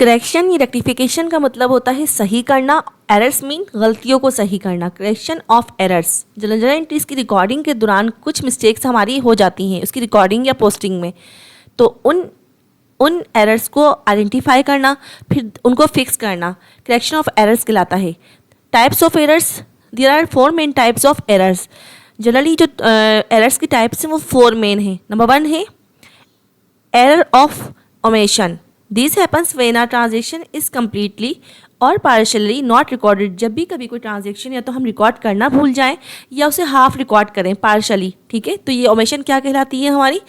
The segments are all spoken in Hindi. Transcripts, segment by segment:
करेक्शन या रेक्टिफिकेशन का मतलब होता है सही करना। एरर्स मीन गलतियों को सही करना। Correction of errors, journal entries की रिकॉर्डिंग के दौरान कुछ मिस्टेक्स हमारी हो जाती हैं उसकी रिकॉर्डिंग या पोस्टिंग में, तो उन एरर्स को आइडेंटिफाई करना, फिर उनको फिक्स करना करेक्शन ऑफ एरर्स कहलाता है। Types of errors, there are 4 main types of errors. Generally जो एरर्स की टाइप्स हैं वो 4 मेन हैं। नंबर 1 है error of omission. This happens when a transaction is completely और पार्शली नॉट रिकॉर्डेड। जब भी कभी कोई ट्रांजेक्शन या तो हम रिकॉर्ड करना भूल जाएं या उसे हाफ रिकॉर्ड करें पार्शली, ठीक है, तो ये ओमेशन क्या कहलाती है हमारी?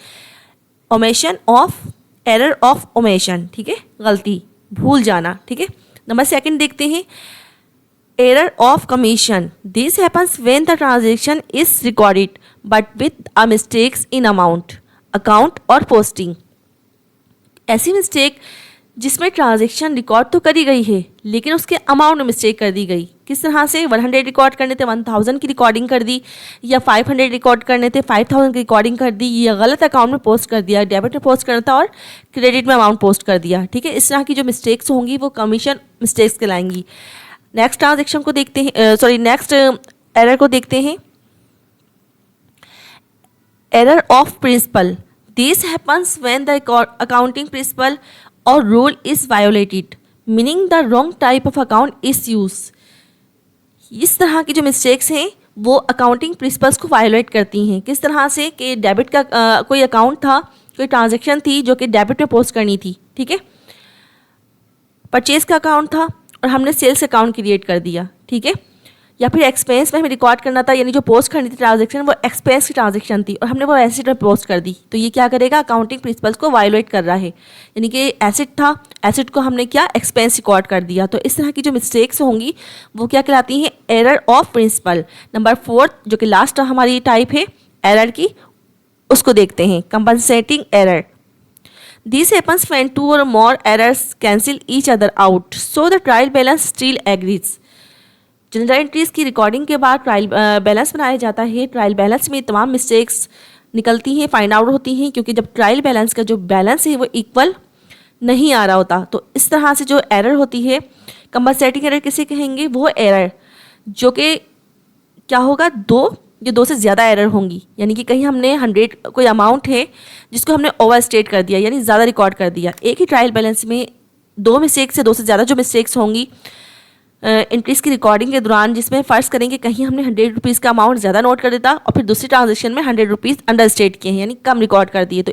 Omission of, error of omission, ठीक है, गलती, भूल जाना, ठीक है। नंबर 2 देखते हैं error of commission. This happens when the transaction is recorded but with a mistakes in amount, account और पोस्टिंग। ऐसी मिस्टेक जिसमें ट्रांजैक्शन रिकॉर्ड तो करी गई है लेकिन उसके अमाउंट में मिस्टेक कर दी गई। किस तरह से? 100 रिकॉर्ड करने थे 1000 की रिकॉर्डिंग कर दी, या 500 रिकॉर्ड करने थे 5000 की रिकॉर्डिंग कर दी, या गलत अकाउंट में पोस्ट कर दिया, डेबिट में पोस्ट करना था और क्रेडिट में अमाउंट पोस्ट कर दिया, ठीक है। इस तरह की जो मिस्टेक्स होंगी वो कमीशन मिस्टेक्स कहलाएंगी। नेक्स्ट ट्रांजेक्शन को देखते हैं, नेक्स्ट एरर को देखते हैं error of principle. This happens when the accounting principle or rule is violated, meaning the wrong type of account is used. इस तरह की जो मिस्टेक्स हैं वो अकाउंटिंग प्रिंसिपल्स को वायोलेट करती हैं। किस तरह से? कि डेबिट का कोई अकाउंट था, कोई ट्रांजैक्शन थी जो कि डेबिट में पोस्ट करनी थी, ठीक है, परचेज का अकाउंट था और हमने सेल्स अकाउंट क्रिएट कर दिया, ठीक है, या फिर एक्सपेंस में हमें रिकॉर्ड करना था, यानी जो पोस्ट करनी थी ट्रांजैक्शन वो एक्सपेंस की ट्रांजैक्शन थी और हमने वो एसेट में पोस्ट कर दी, तो ये क्या करेगा? अकाउंटिंग प्रिंसिपल्स को वायोलेट कर रहा है। यानी कि एसेट था, एसेट को हमने क्या? एक्सपेंस रिकॉर्ड कर दिया। तो इस तरह की जो मिस्टेक्स होंगी वो क्या कहलाती हैं? Error of principal. नंबर 4 जो कि लास्ट हमारी टाइप है एरर की, उसको देखते हैं compensating error. This happens when 2 or more errors cancel each other out so the trial balance still agrees. General entries की रिकॉर्डिंग के बाद ट्रायल बैलेंस बनाया जाता है। ट्रायल बैलेंस में तमाम मिस्टेक्स निकलती हैं, फाइंड आउट होती हैं, क्योंकि जब ट्रायल बैलेंस का जो बैलेंस है वो इक्वल नहीं आ रहा होता, तो इस तरह से जो एरर होती है, कंपनसेटिंग एरर किसे कहेंगे? वो एरर जो कि क्या होगा? 2 से ज़्यादा एरर होंगी। यानी कि कहीं हमने 100 कोई अमाउंट है जिसको हमने ओवर स्टेट कर दिया, यानी ज़्यादा रिकॉर्ड कर दिया। एक ही ट्रायल बैलेंस में 2 मिस्टेक्स से 2 से ज़्यादा जो मिस्टेक्स होंगी एंट्रीज की रिकॉर्डिंग के दौरान, जिसमें फ़र्ज़ करेंगे कहीं हमने 100 रुपीज़ का अमाउंट ज़्यादा नोट कर देता और फिर दूसरी ट्रांजेक्शन में 100 रुपीज़ अंडर स्टेट किए हैं, यानी कम रिकॉर्ड कर दिए, तो